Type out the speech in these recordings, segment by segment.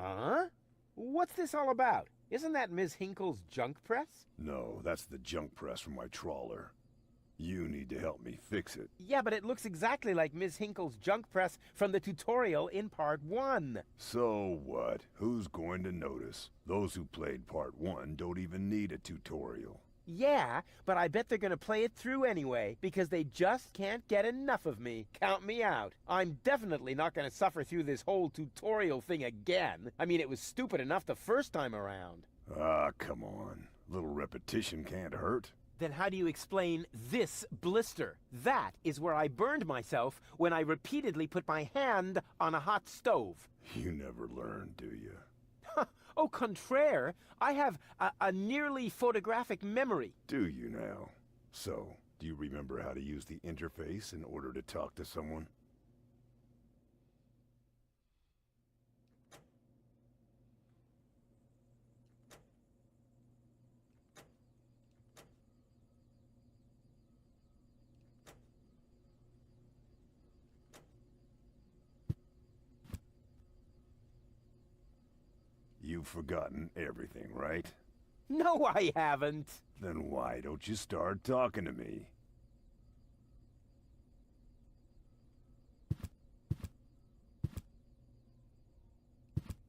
Huh? What's this all about? Isn't that Ms. Hinkle's junk press? No, that's the junk press from my trawler. You need to help me fix it. Yeah, but it looks exactly like Ms. Hinkle's junk press from the tutorial in Part 1. So what? Who's going to notice? Those who played Part 1 don't even need a tutorial. Yeah, but I bet they're gonna play it through anyway, because they just can't get enough of me. Count me out. I'm definitely not gonna suffer through this whole tutorial thing again. I mean, it was stupid enough the first time around. Ah, come on. A little repetition can't hurt. Then how do you explain this blister? That is where I burned myself when I repeatedly put my hand on a hot stove. You never learn, do you? Au contraire, I have a nearly photographic memory. Do you now? So, do you remember how to use the interface in order to talk to someone? You've forgotten everything, right? No, I haven't. Then why don't you start talking to me?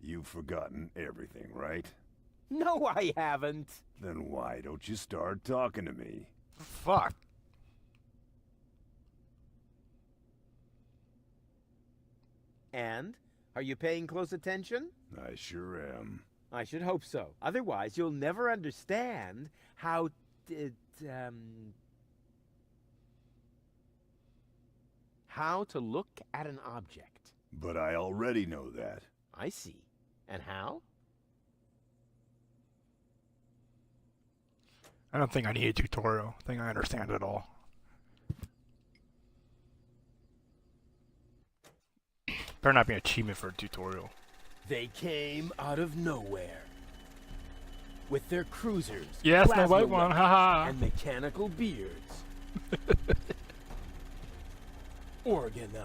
You've forgotten everything, right? No, I haven't. Then why don't you start talking to me? Fuck. And? Are you paying close attention? I sure am. I should hope so. Otherwise, you'll never understand how to look at an object. But I already know that. I see. And how? I don't think I need a tutorial. I think I understand it all. Better not be an achievement for a tutorial. They came out of nowhere. With their cruisers, Yes, the plasma white one, weapons, haha. and mechanical beards. Organized.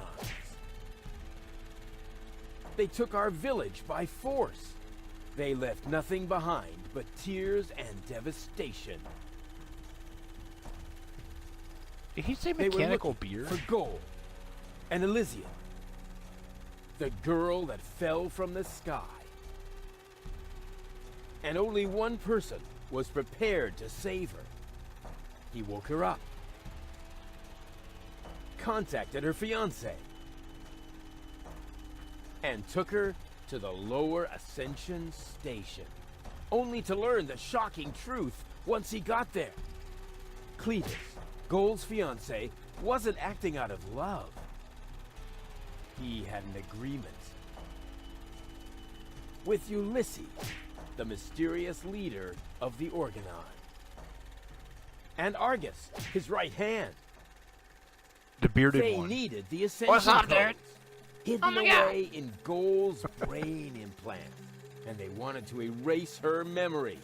They took our village by force. They left nothing behind but tears and devastation. Did he say They were mechanical looking beard? for gold and Elysium, the girl that fell from the sky. And only one person was prepared to save her. He woke her up, contacted her fiancé, and took her to the lower Ascension Station, only to learn the shocking truth once he got there. Cletus, Gold's fiancé, wasn't acting out of love. He had an agreement with Ulysses, the mysterious leader of the Organon, and Argus, his right hand. The bearded They one. needed the Ascension What's up, codes dude? hidden Oh my God. away in Gold's brain implant, and they wanted to erase her memory.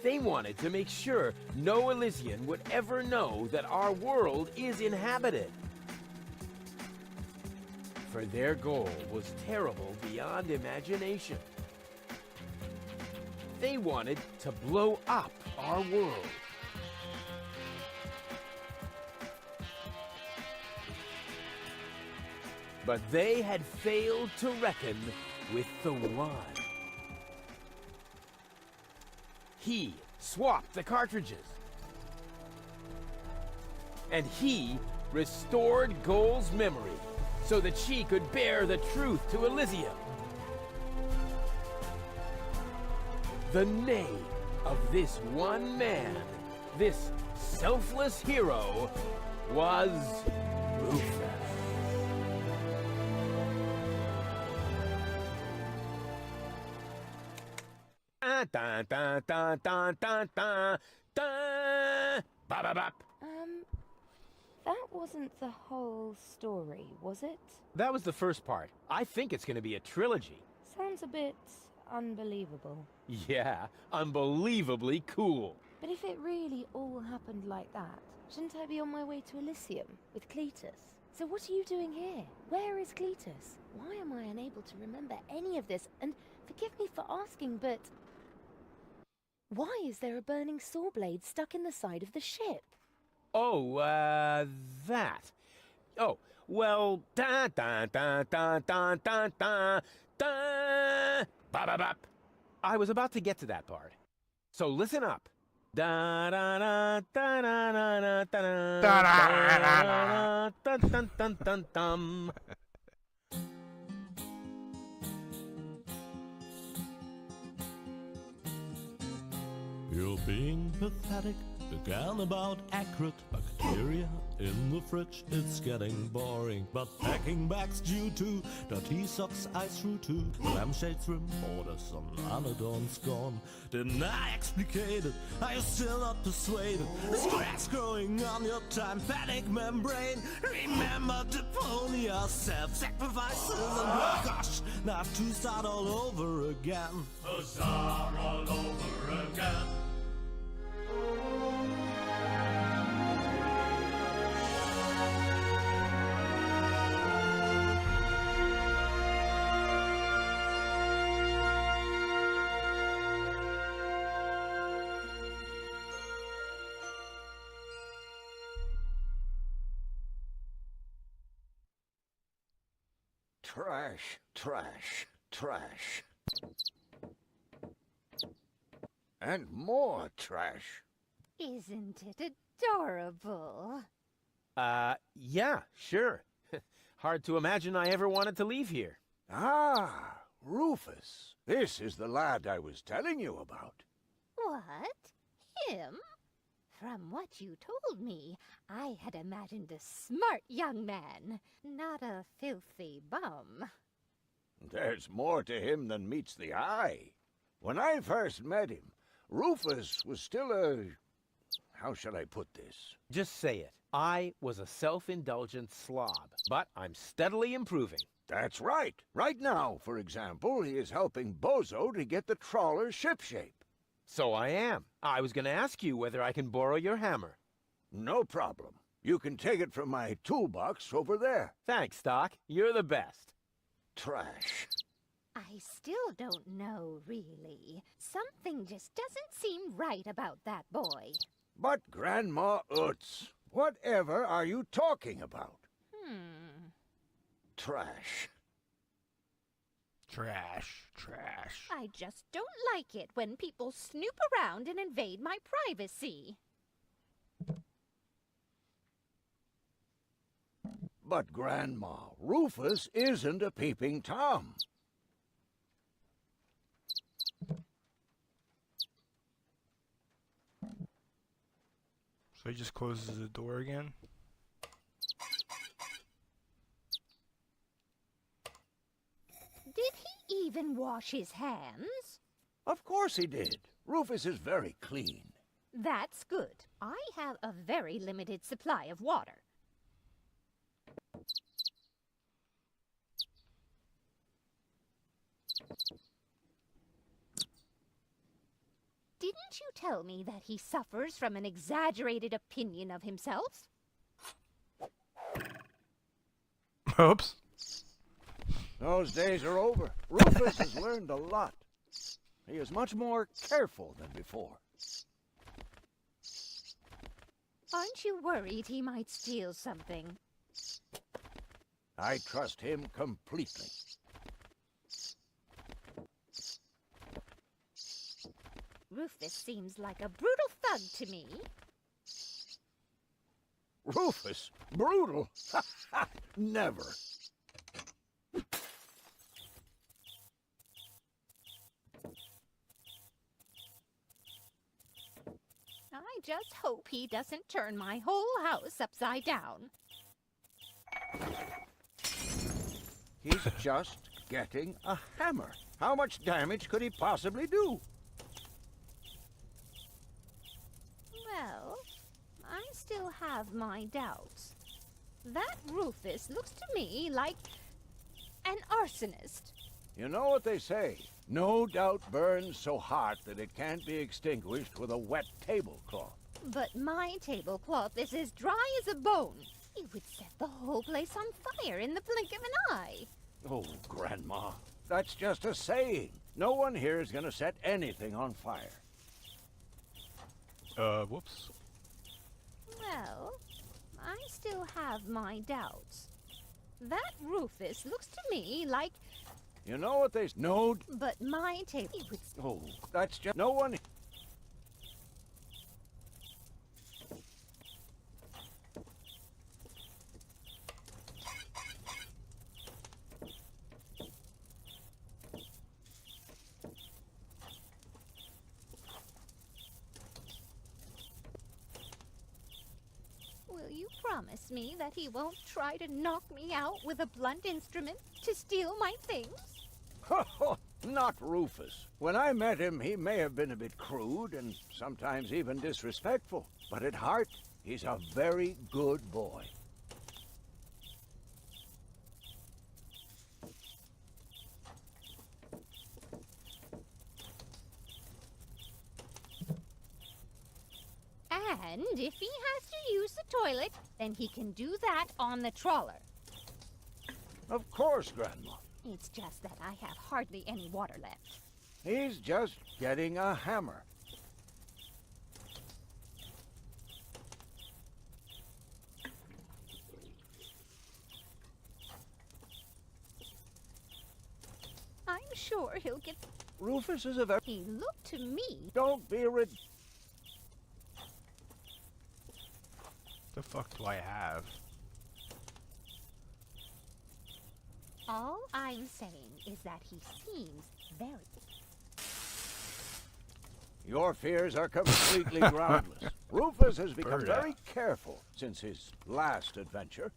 They wanted to make sure no Elysian would ever know that our world is inhabited. For their goal was terrible beyond imagination. They wanted to blow up our world. But they had failed to reckon with the One. He swapped the cartridges. And he restored Goal's memory so that she could bear the truth to Elysium. The name of this one man, this selfless hero, was Rufus. Dun, dun, dun, dun, dun, dun, dun, dun. Bop, bop, bop. That wasn't the whole story, was it? That was the first part. I think it's going to be a trilogy. Sounds a bit unbelievable. Yeah, unbelievably cool. But if it really all happened like that, shouldn't I be on my way to Elysium with Cletus? So what are you doing here? Where is Cletus? Why am I unable to remember any of this? And Forgive me for asking, but why is there a burning saw blade stuck in the side of the ship? Oh, that. Oh, well, da da da da da da da da ba ba bop. I was about to get to that part. So listen up. Da da da da da da da da da da dun dun dun dum. You're being pathetic, began about accurate bacteria in the fridge. It's getting boring, but packing bags due to dirty socks ice through to lampshades rim borders on anodon's gone. Didn't I explicate it? Are you still not persuaded? Scratch growing on your tympanic membrane. Remember Deponia, self-sacrifices and gosh, now have to start all over again. Start all over again. Trash, trash, trash. And more trash. Isn't it adorable? Yeah, sure. Hard to imagine I ever wanted to leave here. Ah, Rufus. This is the lad I was telling you about. What? Him? From what you told me, I had imagined a smart young man, not a filthy bum. There's more to him than meets the eye. When I first met him, Rufus was still a... how shall I put this? Just say it. I was a self-indulgent slob, but I'm steadily improving. That's right. Right now, for example, he is helping Bozo to get the trawler shipshape. So I am. I was going to ask you whether I can borrow your hammer. No problem. You can take it from my toolbox over there. Thanks, Doc. You're the best. Trash. I still don't know, really. Something just doesn't seem right about that boy. But Grandma Utz, whatever are you talking about? Trash. Trash. Trash. I just don't like it when people snoop around and invade my privacy. But Grandma, Rufus isn't a peeping Tom. So he just closes the door again? Did he even wash his hands? Of course he did. Rufus is very clean. That's good. I have a very limited supply of water. Didn't you tell me that he suffers from an exaggerated opinion of himself? Oops. Those days are over. Rufus has learned a lot. He is much more careful than before. Aren't you worried he might steal something? I trust him completely. Rufus seems like a brutal thug to me. Rufus? Brutal? Never. I just hope he doesn't turn my whole house upside down. He's just getting a hammer. How much damage could he possibly do? Well, I still have my doubts. That Rufus looks to me like an arsonist. You know what they say? No doubt burns so hot that it can't be extinguished with a wet tablecloth. But my tablecloth is as dry as a bone. It would set the whole place on fire in the blink of an eye. Oh, Grandma, That's just a saying. No one here is gonna set anything on fire. Whoops. Well, I still have my doubts. That Rufus looks to me like... You know what they... No... But my tail... Oh, that's just... No one... Will you promise me that he won't try to knock me out with a blunt instrument to steal my things? Not Rufus. When I met him, he may have been a bit crude and sometimes even disrespectful. But at heart, he's a very good boy. And if he has to use the toilet, then he can do that on the trawler. Of course, Grandma. It's just that I have hardly any water left. He's just getting a hammer. I'm sure he'll get... Rufus is a very... He looked to me... Don't be The fuck do I have? All I'm saying is that he seems very... Your fears are completely groundless. Rufus has become Bird. very careful since his last adventure.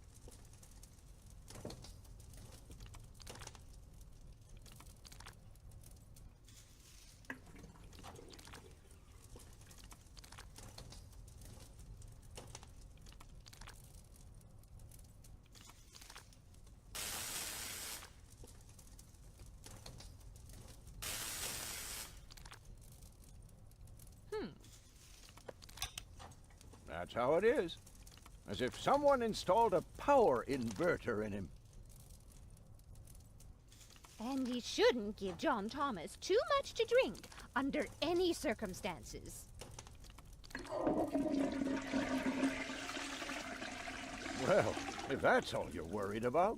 That's how it is. As if someone installed a power inverter in him. And he shouldn't give John Thomas too much to drink under any circumstances. Well, if that's all you're worried about,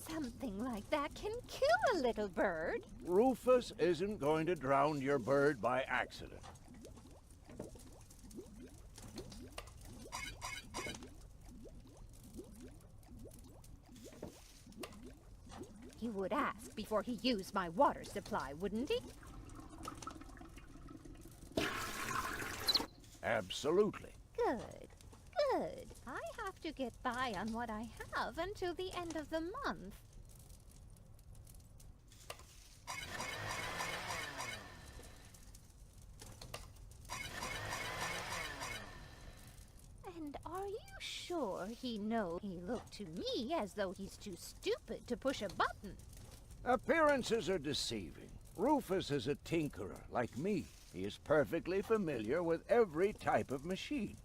Something like that can kill a little bird. Rufus isn't going to drown your bird by accident. He would ask before he used my water supply, wouldn't he? Absolutely. Good, good. I have to get by on what I have until the end of the month. And are you sure he knows? He looked to me as though he's too stupid to push a button. Appearances are deceiving. Rufus is a tinkerer, like me. He is perfectly familiar with every type of machine.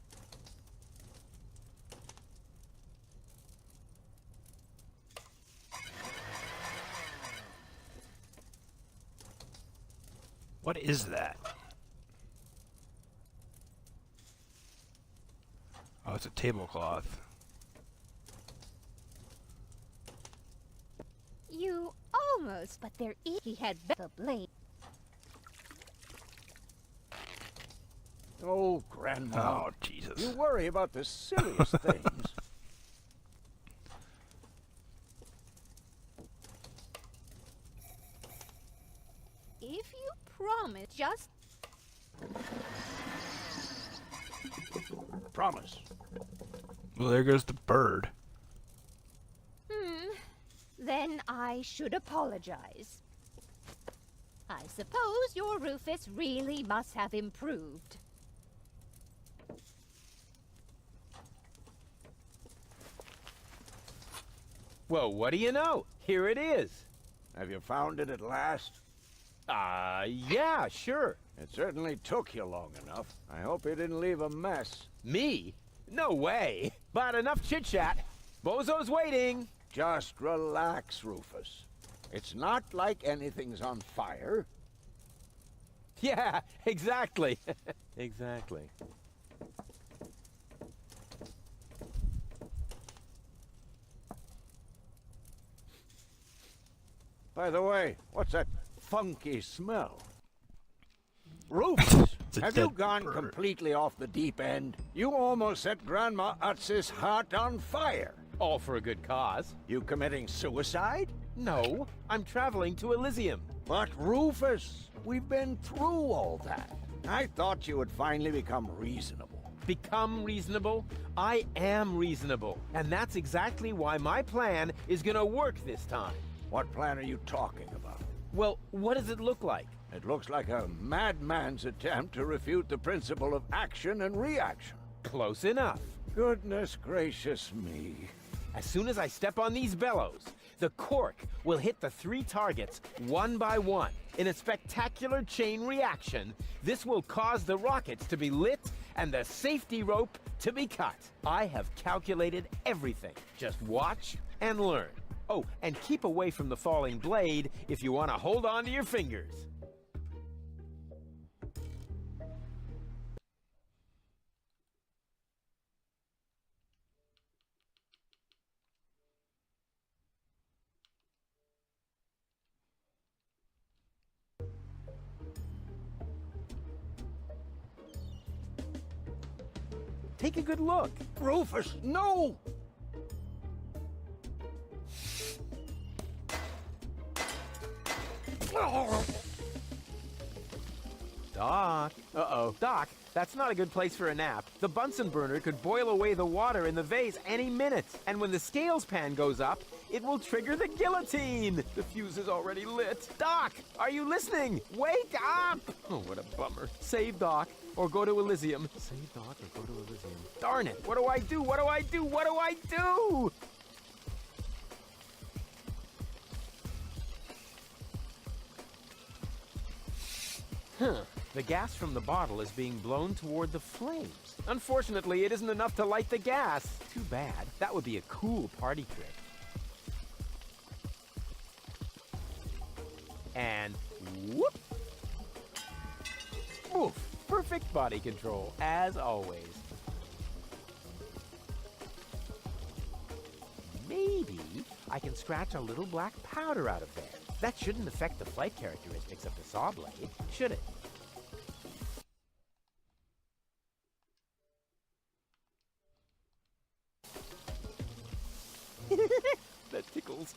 What is that? Oh, it's a tablecloth. You almost, but there is. He had the blade. Oh, Grandma. Oh, Jesus. You worry about the silliest things. If you promise, just Promise. Well, there goes the bird. then I should apologize. I suppose your Rufus really must have improved. Well, what do you know? Here it is. Have you found it at last? Yeah, sure. It certainly took you long enough. I hope you didn't leave a mess. Me? No way. But enough chit-chat. Bozo's waiting. Just relax, Rufus. It's not like anything's on fire. Yeah, exactly. Exactly. By the way, what's that funky smell? Rufus, It's a have you dead gone bird. completely off the deep end? You almost set Grandma Utz's heart on fire. All for a good cause. You committing suicide? No, I'm traveling to Elysium. But Rufus, we've been through all that. I thought you would finally become reasonable. Become reasonable? I am reasonable. And that's exactly why my plan is gonna work this time. What plan are you talking about? Well, what does it look like? It looks like a madman's attempt to refute the principle of action and reaction. Close enough. Goodness gracious me. As soon as I step on these bellows, the cork will hit the 3 targets one by one. In a spectacular chain reaction, this will cause the rockets to be lit and the safety rope to be cut. I have calculated everything. Just watch and learn. Oh, and keep away from the falling blade if you want to hold on to your fingers. Take a good look. Rufus, no! Doc. Uh-oh. Doc, that's not a good place for a nap. The Bunsen burner could boil away the water in the vase any minute. And when the scales pan goes up, it will trigger the guillotine. The fuse is already lit. Doc, are you listening? Wake up! Oh, what a bummer. Save Doc, or go to Elysium. Save Doc, or go to Elysium. Darn it! What do I do? What do I do? What do I do? Huh. The gas from the bottle is being blown toward the flames. Unfortunately, it isn't enough to light the gas. Too bad. That would be a cool party trick. And whoop! Oof! Perfect body control, as always. Maybe I can scratch a little black powder out of there. That shouldn't affect the flight characteristics of the saw blade, should it? That tickles.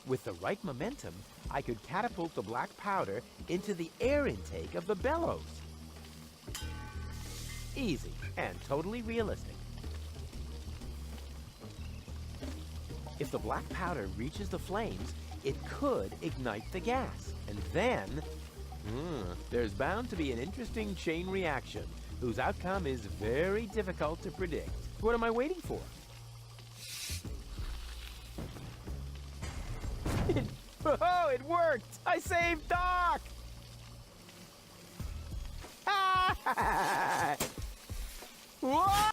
With the right momentum, I could catapult the black powder into the air intake of the bellows. Easy and totally realistic. If the black powder reaches the flames, it could ignite the gas. And then, there's bound to be an interesting chain reaction whose outcome is very difficult to predict. What am I waiting for? Oh, it worked! I saved Doc! Whoa!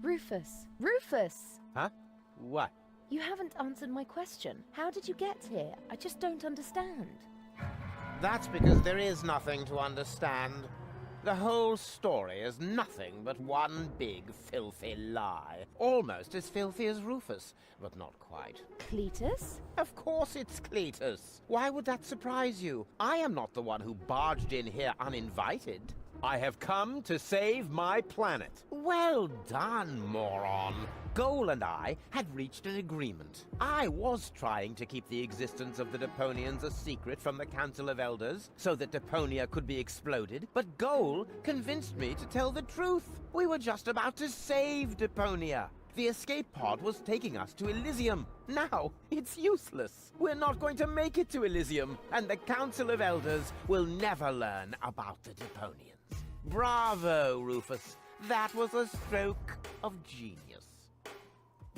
Rufus! Rufus! Huh? What? You haven't answered my question. How did you get here? I just don't understand. That's because there is nothing to understand. The whole story is nothing but one big, filthy lie. Almost as filthy as Rufus, but not quite. Cletus? Of course it's Cletus. Why would that surprise you? I am not the one who barged in here uninvited. I have come to save my planet. Well done, moron. Goal and I had reached an agreement. I was trying to keep the existence of the Deponians a secret from the Council of Elders so that Deponia could be exploded, but Goal convinced me to tell the truth. We were just about to save Deponia. The escape pod was taking us to Elysium. Now, it's useless. We're not going to make it to Elysium, and the Council of Elders will never learn about the Deponians. Bravo, Rufus. That was a stroke of genius.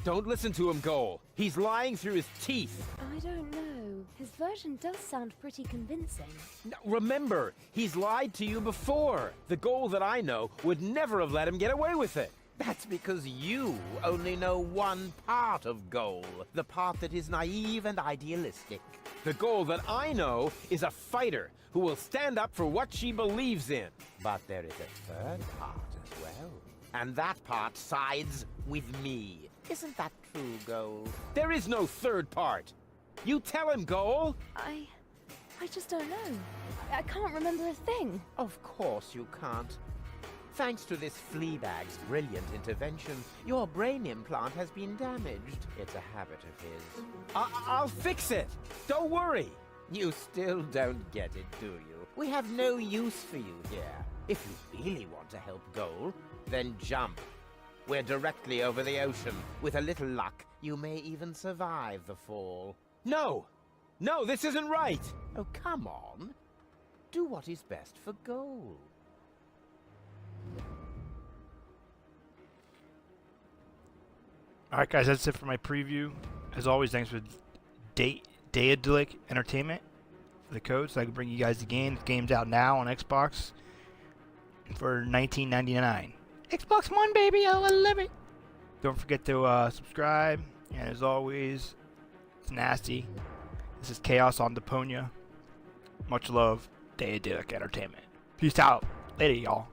Don't listen to him, Goal. He's lying through his teeth. I don't know. His version does sound pretty convincing. Now, remember, he's lied to you before. The Goal that I know would never have let him get away with it. That's because you only know one part of Goal, the part that is naive and idealistic. The Goal that I know is a fighter who will stand up for what she believes in. But there is a third part as well. And that part sides with me. Isn't that true, Goal? There is no third part. You tell him, Goal. I just don't know. I can't remember a thing. Of course you can't. Thanks to this Fleabag's brilliant intervention, your brain implant has been damaged. It's a habit of his. I'll fix it. Don't worry. You still don't get it, do you? We have no use for you here. If you really want to help Goal, then jump. We're directly over the ocean. With a little luck, you may even survive the fall. No! No, this isn't right! Oh, come on. Do what is best for Goal. Alright guys, that's it for my preview. As always, thanks for Daedalic Entertainment for the code so I can bring you guys the game. The game's out now on Xbox for $19.99. Xbox One, baby, I love it. Don't forget to subscribe. And as always, it's nasty. This is Chaos on Deponia. Much love, Daedalic Entertainment. Peace out. Later, y'all.